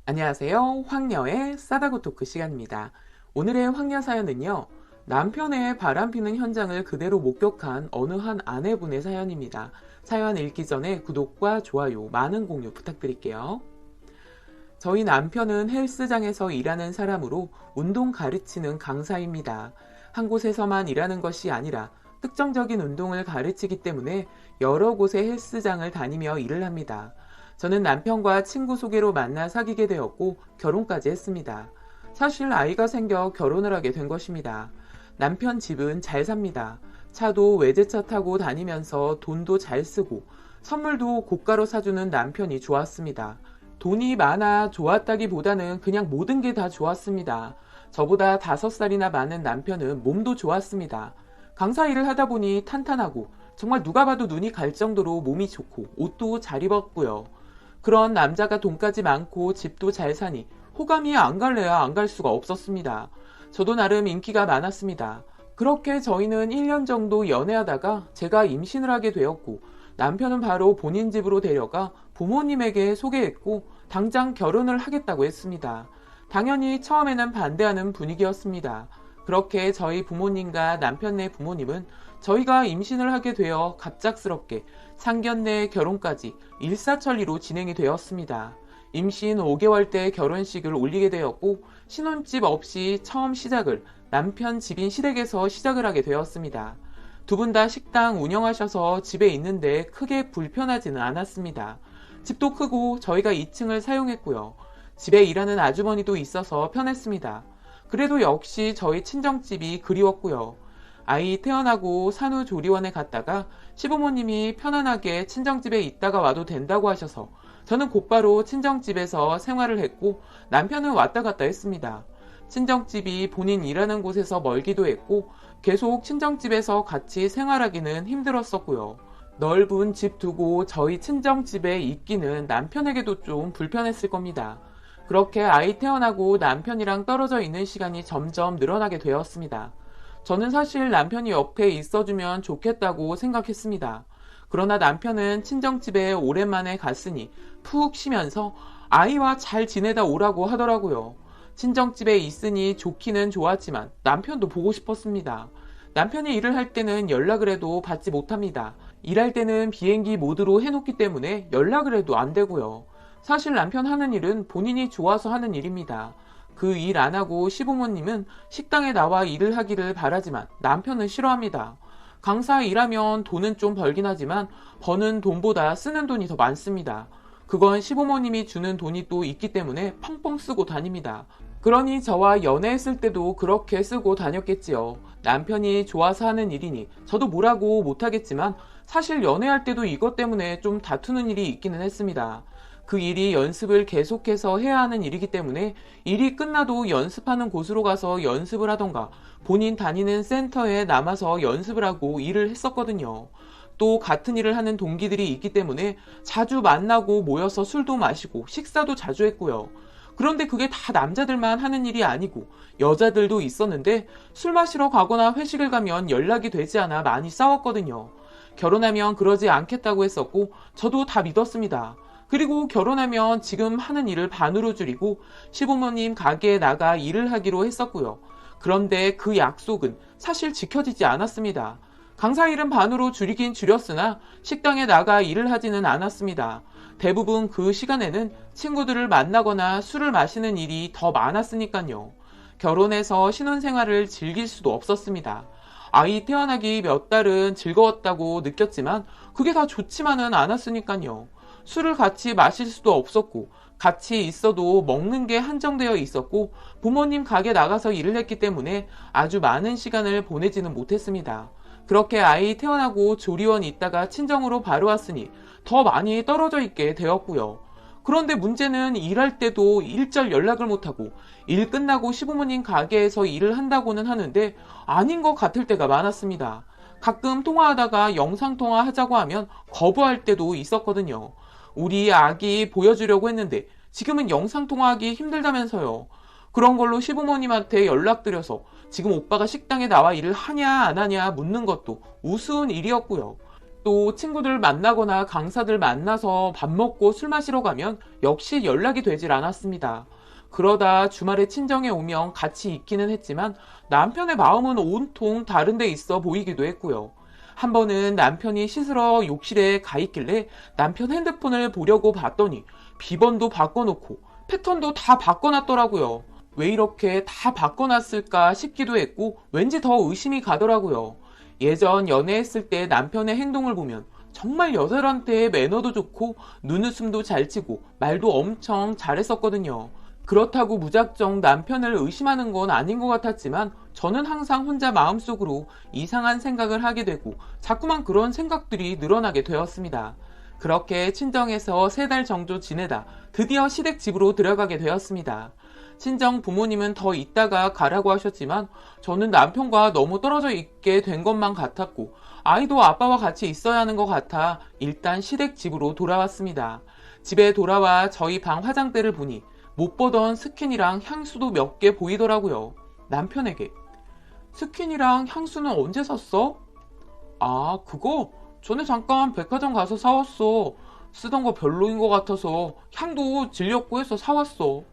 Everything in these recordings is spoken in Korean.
안녕하세요. 황녀의 싸다구 토크 시간입니다. 오늘의 황녀 사연은요. 남편의 바람피는 현장을 그대로 목격한 어느 한 아내분의 사연입니다. 사연 읽기 전에 구독과 좋아요, 많은 공유 부탁드릴게요. 저희 남편은 헬스장에서 일하는 사람으로 운동 가르치는 강사입니다. 한 곳에서만 일하는 것이 아니라 특정적인 운동을 가르치기 때문에 여러 곳의 헬스장을 다니며 일을 합니다. 저는 남편과 친구 소개로 만나 사귀게 되었고 결혼까지 했습니다. 사실 아이가 생겨 결혼을 하게 된 것입니다. 남편 집은 잘 삽니다. 차도 외제차 타고 다니면서 돈도 잘 쓰고 선물도 고가로 사주는 남편이 좋았습니다. 돈이 많아 좋았다기보다는 그냥 모든 게 다 좋았습니다. 저보다 5살이나 많은 남편은 몸도 좋았습니다. 강사 일을 하다 보니 탄탄하고 정말 누가 봐도 눈이 갈 정도로 몸이 좋고 옷도 잘 입었고요. 그런 남자가 돈까지 많고 집도 잘 사니 호감이 안 갈래야 안 갈 수가 없었습니다. 저도 나름 인기가 많았습니다. 그렇게 저희는 1년 정도 연애하다가 제가 임신을 하게 되었고 남편은 바로 본인 집으로 데려가 부모님에게 소개했고 당장 결혼을 하겠다고 했습니다. 당연히 처음에는 반대하는 분위기였습니다. 그렇게 저희 부모님과 남편네 부모님은 저희가 임신을 하게 되어 갑작스럽게 상견례 결혼까지 일사천리로 진행이 되었습니다. 임신 5개월 때 결혼식을 올리게 되었고 신혼집 없이 처음 시작을 남편 집인 시댁에서 시작을 하게 되었습니다. 두 분 다 식당 운영하셔서 집에 있는데 크게 불편하지는 않았습니다. 집도 크고 저희가 2층을 사용했고요. 집에 일하는 아주머니도 있어서 편했습니다. 그래도 역시 저희 친정집이 그리웠고요. 아이 태어나고 산후조리원에 갔다가 시부모님이 편안하게 친정집에 있다가 와도 된다고 하셔서 저는 곧바로 친정집에서 생활을 했고 남편은 왔다 갔다 했습니다. 친정집이 본인 일하는 곳에서 멀기도 했고 계속 친정집에서 같이 생활하기는 힘들었었고요. 넓은 집 두고 저희 친정집에 있기는 남편에게도 좀 불편했을 겁니다. 그렇게 아이 태어나고 남편이랑 떨어져 있는 시간이 점점 늘어나게 되었습니다. 저는 사실 남편이 옆에 있어주면 좋겠다고 생각했습니다. 그러나 남편은 친정집에 오랜만에 갔으니 푹 쉬면서 아이와 잘 지내다 오라고 하더라고요. 친정집에 있으니 좋기는 좋았지만 남편도 보고 싶었습니다. 남편이 일을 할 때는 연락을 해도 받지 못합니다. 일할 때는 비행기 모드로 해놓기 때문에 연락을 해도 안 되고요. 사실 남편 하는 일은 본인이 좋아서 하는 일입니다. 그 일 안 하고 시부모님은 식당에 나와 일을 하기를 바라지만 남편은 싫어합니다. 강사 일하면 돈은 좀 벌긴 하지만 버는 돈보다 쓰는 돈이 더 많습니다. 그건 시부모님이 주는 돈이 또 있기 때문에 펑펑 쓰고 다닙니다. 그러니 저와 연애했을 때도 그렇게 쓰고 다녔겠지요. 남편이 좋아서 하는 일이니 저도 뭐라고 못하겠지만 사실 연애할 때도 이것 때문에 좀 다투는 일이 있기는 했습니다. 그 일이 연습을 계속해서 해야 하는 일이기 때문에 일이 끝나도 연습하는 곳으로 가서 연습을 하던가 본인 다니는 센터에 남아서 연습을 하고 일을 했었거든요. 또 같은 일을 하는 동기들이 있기 때문에 자주 만나고 모여서 술도 마시고 식사도 자주 했고요. 그런데 그게 다 남자들만 하는 일이 아니고 여자들도 있었는데 술 마시러 가거나 회식을 가면 연락이 되지 않아 많이 싸웠거든요. 결혼하면 그러지 않겠다고 했었고 저도 다 믿었습니다. 그리고 결혼하면 지금 하는 일을 반으로 줄이고 시부모님 가게에 나가 일을 하기로 했었고요. 그런데 그 약속은 사실 지켜지지 않았습니다. 강사 일은 반으로 줄이긴 줄였으나 식당에 나가 일을 하지는 않았습니다. 대부분 그 시간에는 친구들을 만나거나 술을 마시는 일이 더 많았으니까요. 결혼해서 신혼생활을 즐길 수도 없었습니다. 아이 태어나기 몇 달은 즐거웠다고 느꼈지만 그게 다 좋지만은 않았으니까요. 술을 같이 마실 수도 없었고 같이 있어도 먹는 게 한정되어 있었고 부모님 가게 나가서 일을 했기 때문에 아주 많은 시간을 보내지는 못했습니다. 그렇게 아이 태어나고 조리원 있다가 친정으로 바로 왔으니 더 많이 떨어져 있게 되었고요. 그런데 문제는 일할 때도 일절 연락을 못하고 일 끝나고 시부모님 가게에서 일을 한다고는 하는데 아닌 것 같을 때가 많았습니다. 가끔 통화하다가 영상통화 하자고 하면 거부할 때도 있었거든요. 우리 아기 보여주려고 했는데 지금은 영상통화하기 힘들다면서요. 그런 걸로 시부모님한테 연락드려서 지금 오빠가 식당에 나와 일을 하냐 안 하냐 묻는 것도 우스운 일이었고요. 또 친구들 만나거나 강사들 만나서 밥 먹고 술 마시러 가면 역시 연락이 되질 않았습니다. 그러다 주말에 친정에 오면 같이 있기는 했지만 남편의 마음은 온통 다른 데 있어 보이기도 했고요. 한 번은 남편이 씻으러 욕실에 가 있길래 남편 핸드폰을 보려고 봤더니 비번도 바꿔놓고 패턴도 다 바꿔놨더라고요. 왜 이렇게 다 바꿔놨을까 싶기도 했고 왠지 더 의심이 가더라고요. 예전 연애했을 때 남편의 행동을 보면 정말 여자들한테 매너도 좋고 눈웃음도 잘 치고 말도 엄청 잘했었거든요. 그렇다고 무작정 남편을 의심하는 건 아닌 것 같았지만 저는 항상 혼자 마음속으로 이상한 생각을 하게 되고 자꾸만 그런 생각들이 늘어나게 되었습니다. 그렇게 친정에서 3달 정도 지내다 드디어 시댁 집으로 들어가게 되었습니다. 친정 부모님은 더 있다가 가라고 하셨지만 저는 남편과 너무 떨어져 있게 된 것만 같았고 아이도 아빠와 같이 있어야 하는 것 같아 일단 시댁 집으로 돌아왔습니다. 집에 돌아와 저희 방 화장대를 보니 못 보던 스킨이랑 향수도 몇 개 보이더라고요. 남편에게 스킨이랑 향수는 언제 샀어? 아, 그거? 전에 잠깐 백화점 가서 사왔어. 쓰던 거 별로인 것 같아서 향도 질렸고 해서 사왔어.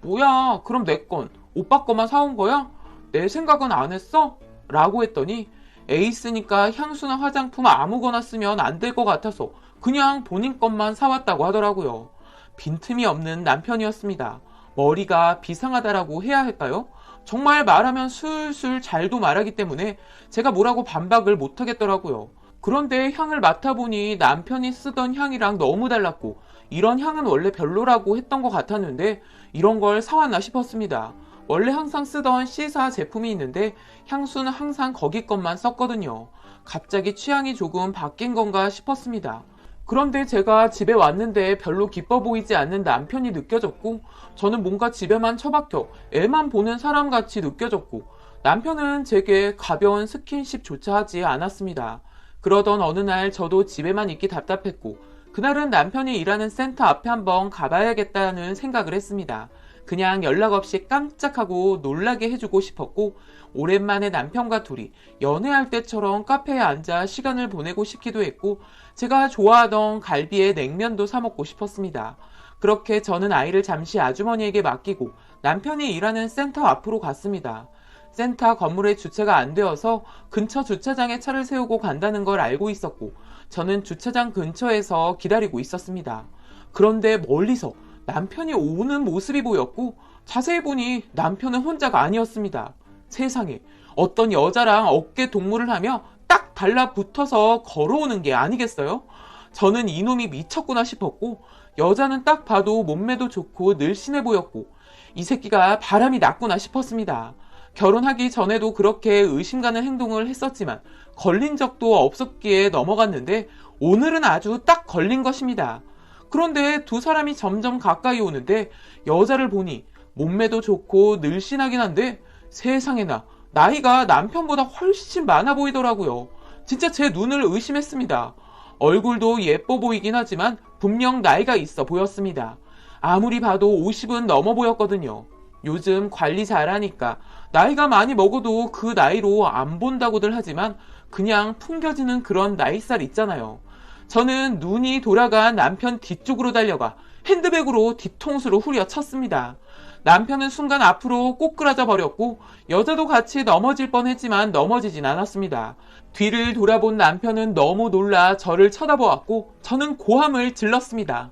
뭐야, 그럼 내 건 오빠 거만 사온 거야? 내 생각은 안 했어? 라고 했더니 에이스니까 향수나 화장품 아무거나 쓰면 안 될 것 같아서 그냥 본인 것만 사왔다고 하더라고요. 빈틈이 없는 남편이었습니다. 머리가 비상하다라고 해야 할까요? 정말 말하면 술술 잘도 말하기 때문에 제가 뭐라고 반박을 못하겠더라고요. 그런데 향을 맡아보니 남편이 쓰던 향이랑 너무 달랐고 이런 향은 원래 별로라고 했던 것 같았는데 이런 걸 사왔나 싶었습니다. 원래 항상 쓰던 C사 제품이 있는데 향수는 항상 거기 것만 썼거든요. 갑자기 취향이 조금 바뀐 건가 싶었습니다. 그런데 제가 집에 왔는데 별로 기뻐 보이지 않는 남편이 느껴졌고 저는 뭔가 집에만 처박혀 애만 보는 사람같이 느껴졌고 남편은 제게 가벼운 스킨십조차 하지 않았습니다. 그러던 어느 날 저도 집에만 있기 답답했고 그날은 남편이 일하는 센터 앞에 한번 가봐야겠다는 생각을 했습니다. 그냥 연락 없이 깜짝하고 놀라게 해주고 싶었고 오랜만에 남편과 둘이 연애할 때처럼 카페에 앉아 시간을 보내고 싶기도 했고 제가 좋아하던 갈비에 냉면도 사 먹고 싶었습니다. 그렇게 저는 아이를 잠시 아주머니에게 맡기고 남편이 일하는 센터 앞으로 갔습니다. 센터 건물에 주차가 안 되어서 근처 주차장에 차를 세우고 간다는 걸 알고 있었고 저는 주차장 근처에서 기다리고 있었습니다. 그런데 멀리서 남편이 오는 모습이 보였고 자세히 보니 남편은 혼자가 아니었습니다. 세상에 어떤 여자랑 어깨 동무를 하며 딱 달라붙어서 걸어오는 게 아니겠어요? 저는 이놈이 미쳤구나 싶었고 여자는 딱 봐도 몸매도 좋고 늘씬해 보였고 이 새끼가 바람이 났구나 싶었습니다. 결혼하기 전에도 그렇게 의심 가는 행동을 했었지만 걸린 적도 없었기에 넘어갔는데 오늘은 아주 딱 걸린 것입니다. 그런데 두 사람이 점점 가까이 오는데 여자를 보니 몸매도 좋고 늘씬하긴 한데 세상에나 나이가 남편보다 훨씬 많아 보이더라고요. 진짜 제 눈을 의심했습니다. 얼굴도 예뻐 보이긴 하지만 분명 나이가 있어 보였습니다. 아무리 봐도 50은 넘어 보였거든요. 요즘 관리 잘하니까 나이가 많이 먹어도 그 나이로 안 본다고들 하지만 그냥 풍겨지는 그런 나이살 있잖아요. 저는 눈이 돌아간 남편 뒤쪽으로 달려가 핸드백으로 뒤통수로 후려쳤습니다. 남편은 순간 앞으로 꼬꾸라져 버렸고 여자도 같이 넘어질 뻔했지만 넘어지진 않았습니다. 뒤를 돌아본 남편은 너무 놀라 저를 쳐다보았고 저는 고함을 질렀습니다.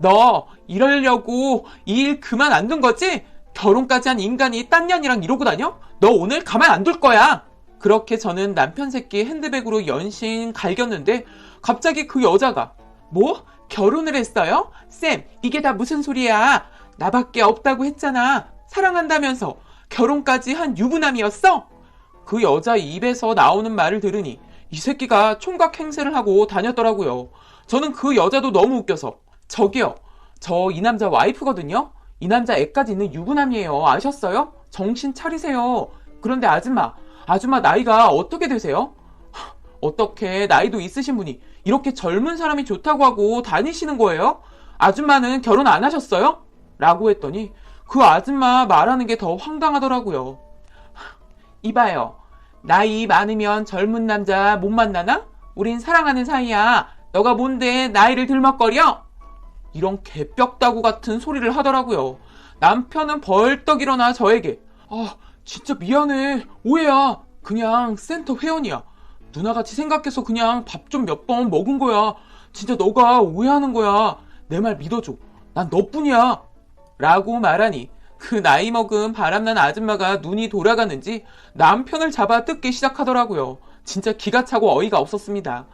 너 이러려고 이 일 그만 안 둔 거지? 결혼까지 한 인간이 딴 년이랑 이러고 다녀? 너 오늘 가만 안 둘 거야. 그렇게 저는 남편 새끼 핸드백으로 연신 갈겼는데 갑자기 그 여자가 뭐? 결혼을 했어요? 쌤, 이게 다 무슨 소리야? 나밖에 없다고 했잖아. 사랑한다면서 결혼까지 한 유부남이었어? 그 여자 입에서 나오는 말을 들으니 이 새끼가 총각 행세를 하고 다녔더라고요. 저는 그 여자도 너무 웃겨서 저기요, 저 이 남자 와이프거든요? 이 남자 애까지 있는 유부남이에요. 아셨어요? 정신 차리세요. 그런데 아줌마 나이가 어떻게 되세요? 어떻게 나이도 있으신 분이 이렇게 젊은 사람이 좋다고 하고 다니시는 거예요? 아줌마는 결혼 안 하셨어요? 라고 했더니 그 아줌마 말하는 게 더 황당하더라고요. 이봐요. 나이 많으면 젊은 남자 못 만나나? 우린 사랑하는 사이야. 너가 뭔데 나이를 들먹거려? 이런 개벽다구 같은 소리를 하더라고요. 남편은 벌떡 일어나 저에게 진짜 미안해. 오해야. 그냥 센터 회원이야. 누나같이 생각해서 그냥 밥 좀 몇 번 먹은 거야. 진짜 너가 오해하는 거야. 내 말 믿어줘. 난 너뿐이야. 라고 말하니 그 나이 먹은 바람난 아줌마가 눈이 돌아가는지 남편을 잡아 뜯기 시작하더라고요. 진짜 기가 차고 어이가 없었습니다.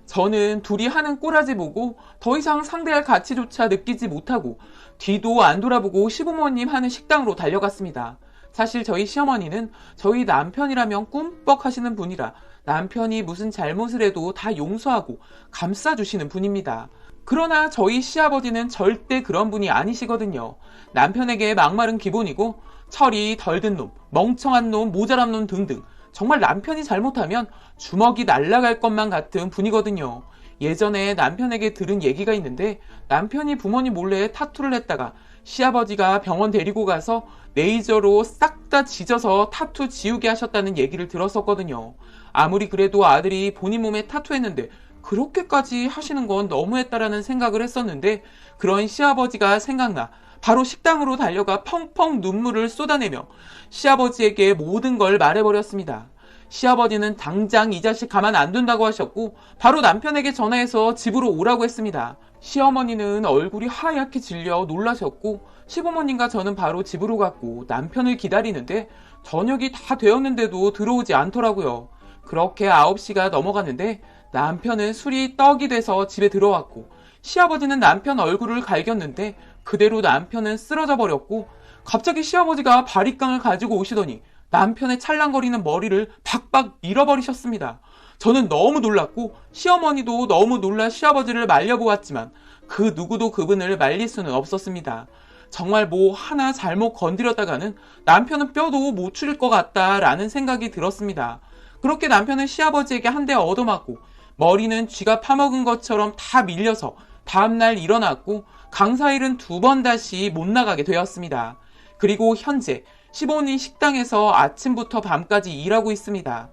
저는 둘이 하는 꼬라지 보고 더 이상 상대할 가치조차 느끼지 못하고 뒤도 안 돌아보고 시부모님 하는 식당으로 달려갔습니다. 사실 저희 시어머니는 저희 남편이라면 꿈뻑 하시는 분이라 남편이 무슨 잘못을 해도 다 용서하고 감싸주시는 분입니다. 그러나 저희 시아버지는 절대 그런 분이 아니시거든요. 남편에게 막말은 기본이고 철이 덜 든 놈, 멍청한 놈, 모자란 놈 등등 정말 남편이 잘못하면 주먹이 날아갈 것만 같은 분이거든요. 예전에 남편에게 들은 얘기가 있는데 남편이 부모님 몰래 타투를 했다가 시아버지가 병원 데리고 가서 레이저로 싹 다 지져서 타투 지우게 하셨다는 얘기를 들었었거든요. 아무리 그래도 아들이 본인 몸에 타투했는데 그렇게까지 하시는 건 너무했다라는 생각을 했었는데 그런 시아버지가 생각나 바로 식당으로 달려가 펑펑 눈물을 쏟아내며 시아버지에게 모든 걸 말해버렸습니다. 시아버지는 당장 이 자식 가만 안 둔다고 하셨고 바로 남편에게 전화해서 집으로 오라고 했습니다. 시어머니는 얼굴이 하얗게 질려 놀라셨고 시부모님과 저는 바로 집으로 갔고 남편을 기다리는데 저녁이 다 되었는데도 들어오지 않더라고요. 그렇게 9시가 넘어갔는데 남편은 술이 떡이 돼서 집에 들어왔고 시아버지는 남편 얼굴을 갈겼는데 그대로 남편은 쓰러져 버렸고 갑자기 시아버지가 바리깡을 가지고 오시더니 남편의 찰랑거리는 머리를 박박 밀어버리셨습니다. 저는 너무 놀랐고 시어머니도 너무 놀라 시아버지를 말려보았지만 그 누구도 그분을 말릴 수는 없었습니다. 정말 뭐 하나 잘못 건드렸다가는 남편은 뼈도 못 추릴 것 같다라는 생각이 들었습니다. 그렇게 남편은 시아버지에게 한 대 얻어맞고 머리는 쥐가 파먹은 것처럼 다 밀려서 다음날 일어났고 강사일은 2번 다시 못 나가게 되었습니다. 그리고 현재 시부모님 식당에서 아침부터 밤까지 일하고 있습니다.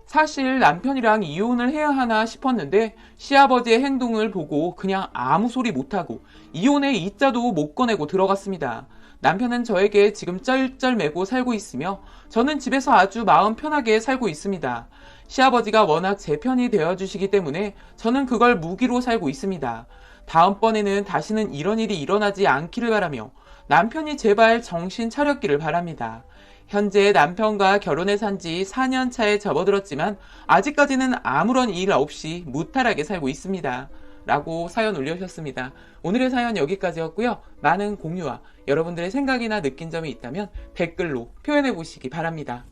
사실 남편이랑 이혼을 해야 하나 싶었는데 시아버지의 행동을 보고 그냥 아무 소리 못하고 이혼의 이자도 못 꺼내고 들어갔습니다. 남편은 저에게 지금 쩔쩔매고 살고 있으며 저는 집에서 아주 마음 편하게 살고 있습니다. 시아버지가 워낙 제 편이 되어주시기 때문에 저는 그걸 무기로 살고 있습니다. 다음번에는 다시는 이런 일이 일어나지 않기를 바라며 남편이 제발 정신 차렸기를 바랍니다. 현재 남편과 결혼해 산 지 4년 차에 접어들었지만 아직까지는 아무런 일 없이 무탈하게 살고 있습니다. 라고 사연 올려주셨습니다. 오늘의 사연 여기까지였고요. 많은 공유와 여러분들의 생각이나 느낀 점이 있다면 댓글로 표현해 보시기 바랍니다.